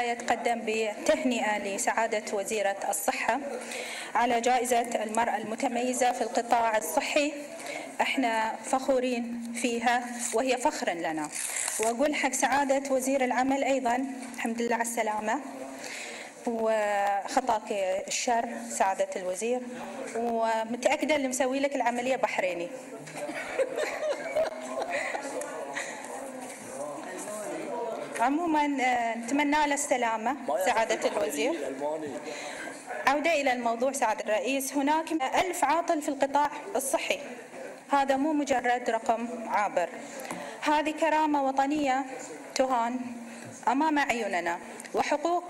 يتقدم بتهنئة لسعادة وزيرة الصحة على جائزة المرأة المتميزة في القطاع الصحي. احنا فخورين فيها وهي فخر لنا، واقول حق سعادة وزير العمل ايضا الحمد لله على السلامة وخطاك الشر سعادة الوزير، ومتأكدة اللي مسوي لك العملية بحريني. عموما نتمنى له السلامة سعادة الوزير. عودة إلى الموضوع سعادة الرئيس، هناك 1000 عاطل في القطاع الصحي، هذا مو مجرد رقم عابر، هذه كرامة وطنية تهان أمام عيوننا، وحقوق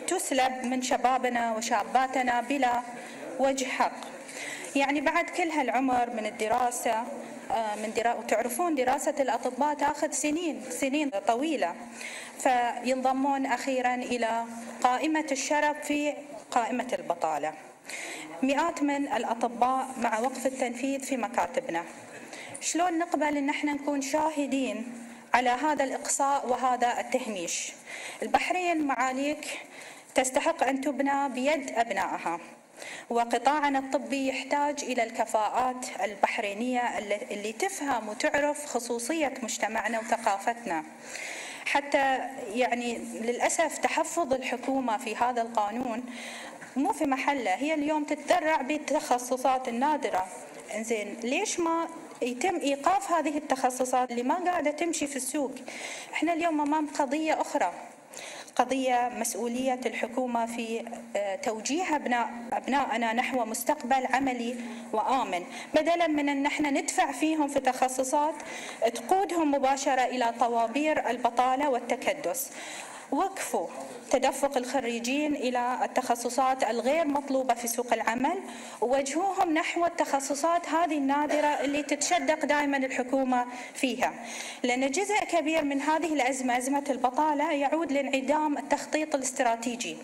تسلب من شبابنا وشاباتنا بلا وجه حق. يعني بعد كل هالعمر من الدراسة وتعرفون دراسة الأطباء تأخذ سنين طويلة، فينضمون أخيرا إلى قائمة الشرف في قائمة البطالة. مئات من الأطباء مع وقف التنفيذ في مكاتبنا. شلون نقبل أن احنا نكون شاهدين على هذا الإقصاء وهذا التهميش؟ البحرين معاليك تستحق أن تبنى بيد أبنائها، وقطاعنا الطبي يحتاج إلى الكفاءات البحرينية اللي تفهم وتعرف خصوصية مجتمعنا وثقافتنا. حتى يعني للأسف تحفظ الحكومة في هذا القانون مو في محله، هي اليوم تتذرع بالتخصصات النادرة. إنزين ليش ما يتم إيقاف هذه التخصصات اللي ما قاعدة تمشي في السوق؟ احنا اليوم أمام قضية أخرى، قضية مسؤولية الحكومة في توجيه أبنائنا نحو مستقبل عملي وآمن، بدلا من أن احنا ندفع فيهم في تخصصات تقودهم مباشرة إلى طوابير البطالة والتكدس. وقفوا تدفق الخريجين إلى التخصصات الغير مطلوبة في سوق العمل، ووجهوهم نحو التخصصات هذه النادرة اللي تتشدق دائما الحكومة فيها، لأن جزء كبير من هذه الأزمة، أزمة البطالة، يعود لانعدام التخطيط الاستراتيجي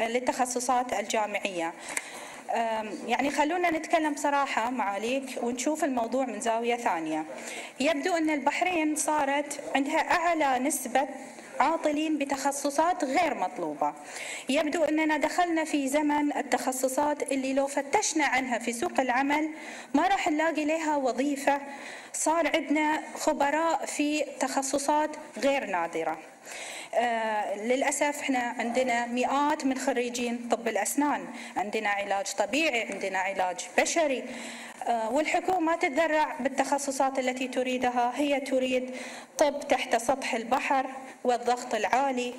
للتخصصات الجامعية. يعني خلونا نتكلم بصراحة معاليك ونشوف الموضوع من زاوية ثانية. يبدو أن البحرين صارت عندها أعلى نسبة عاطلين بتخصصات غير مطلوبة. يبدو أننا دخلنا في زمن التخصصات اللي لو فتشنا عنها في سوق العمل ما راح نلاقي لها وظيفة. صار عندنا خبراء في تخصصات غير نادرة. للأسف احنا عندنا مئات من خريجين طب الأسنان، عندنا علاج طبيعي، عندنا علاج بشري، والحكومة تتذرع بالتخصصات التي تريدها. هي تريد طب تحت سطح البحر والضغط العالي،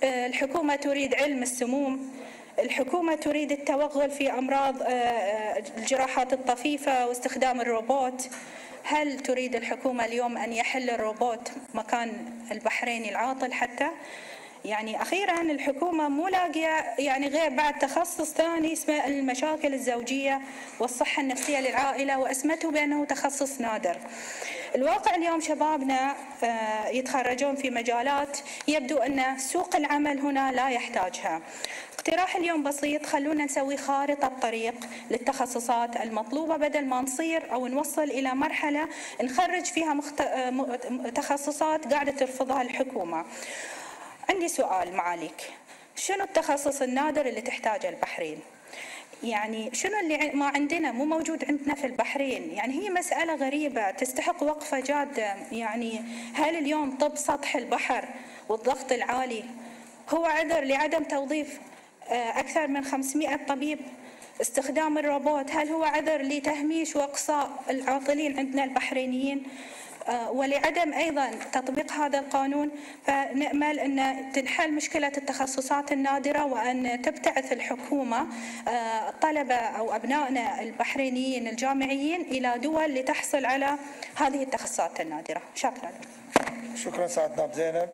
الحكومة تريد علم السموم، الحكومة تريد التوغل في أمراض الجراحات الطفيفة واستخدام الروبوت. هل تريد الحكومة اليوم أن يحل الروبوت مكان البحريني العاطل حتى؟ يعني أخيرا الحكومة مو لاقية يعني غير بعد تخصص ثاني اسمه المشاكل الزوجية والصحة النفسية للعائلة، وأسمته بأنه تخصص نادر. الواقع اليوم شبابنا يتخرجون في مجالات يبدو أن سوق العمل هنا لا يحتاجها. اقتراح اليوم بسيط، خلونا نسوي خارطة طريق للتخصصات المطلوبة بدل ما نصير أو نوصل إلى مرحلة نخرج فيها تخصصات قاعدة ترفضها الحكومة. عندي سؤال معاليك، شنو التخصص النادر اللي تحتاجه البحرين؟ يعني شنو اللي ما عندنا مو موجود عندنا في البحرين؟ يعني هي مسألة غريبة تستحق وقفة جادة. يعني هل اليوم طب سطح البحر والضغط العالي هو عذر لعدم توظيف أكثر من 500 طبيب؟ استخدام الروبوت هل هو عذر لتهميش وإقصاء العاطلين عندنا البحرينيين ولعدم أيضا تطبيق هذا القانون؟ فنأمل أن تنحل مشكلة التخصصات النادرة، وأن تبتعث الحكومة الطلبة أو أبنائنا البحرينيين الجامعيين إلى دول لتحصل على هذه التخصصات النادرة. شكرا. شكرا سعادة نائب زينب.